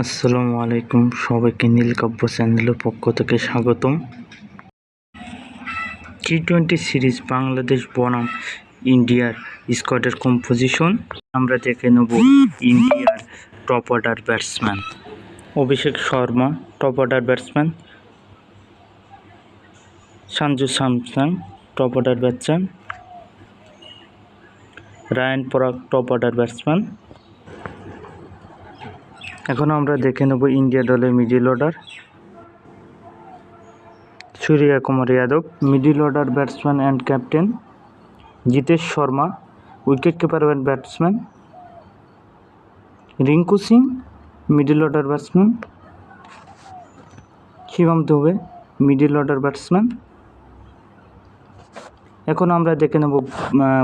আসসালামু আলাইকুম, সবাইকে নীলকাব্য চ্যানেলের পক্ষ থেকে স্বাগতম। টি-20 সিরিজ বাংলাদেশ বনাম ইন্ডিয়ার স্কোয়াডের কম্পোজিশন আমরা দেখে নেব। ইন্ডিয়ার top order batsman Abhishek Sharma, top order batsman Sanju Samson, top order batsman Riyan Parag, top order batsman. এখন আমরা দেখে নেব ইন্ডিয়া দলের middle order. Surya Kumar Yadav, middle order batsman and captain. Jitesh Sharma, wicket keeper and batsman. Rinku Singh, middle order batsman. Shivam Dube, middle order batsman. এখন আমরা দেখে নেব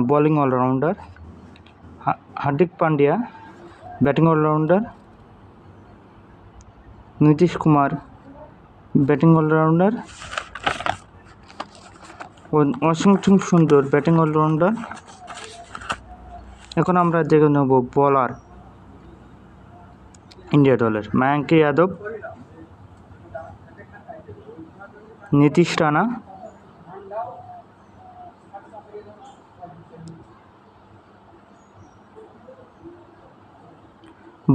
bowling allrounder. Hardik Pandya, batting allrounder. Nitish Kumar, batting allrounder. Washington সুন্দর, ব্যাটিং অলরাউন্ডার। এখন আমরা দেখে নেব বোলার ইন্ডিয়া দলের। ময়ঙ্ক যাদব, নীতিশ রানা,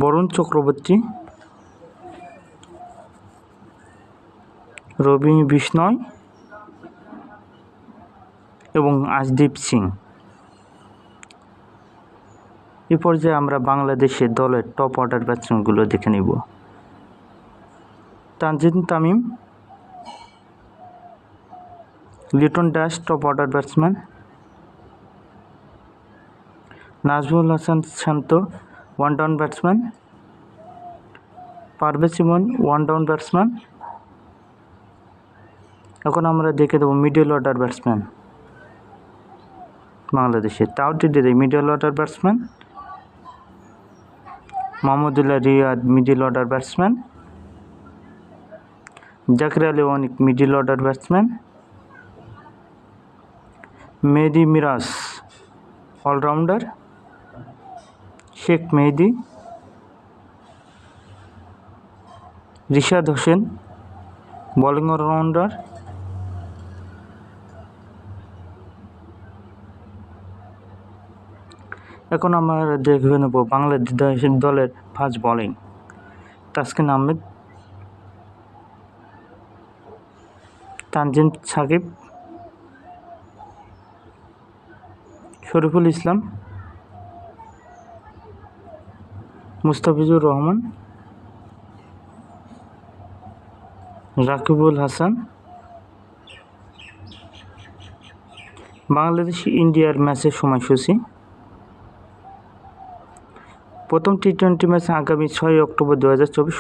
বরুণ চক্রবর্তী, রবি বিষ্ণয় এবং আশদীপ সিং। এই পর্যায়ে আমরা বাংলাদেশের দলের টপ অর্ডার ব্যাটসম্যানগুলো দেখে নিব। Tanzid Tamim, Litton Das, top order batsman. Najmul Hasan Shanto, one down batsman. Parvez Emon, one down batsman. এখন আমরা দেখে দেবো মিডল অর্ডার ব্যাটসম্যান বাংলাদেশের। Towhid, middle order batsman. Mahmudullah Riyad, middle order batsman. Jaker Ali Anik, middle order batsman. Mehedi Miraz, allrounder. Sheikh Mehedi. Rishad Hossain, bowling allrounder. এখন আমরা দেখে নেব বাংলাদেশ দলের ফাস্ট বোলিং। তাসকিন আহমেদ, তানজিম সাকিব, শরীফুল ইসলাম, মুস্তাফিজুর রহমান, রাকিবুল হাসান। বাংলাদেশ ইন্ডিয়ার ম্যাচের সময়সূচি। প্রথম টি-20 ম্যাচ আগামী 6 অক্টোবর 2024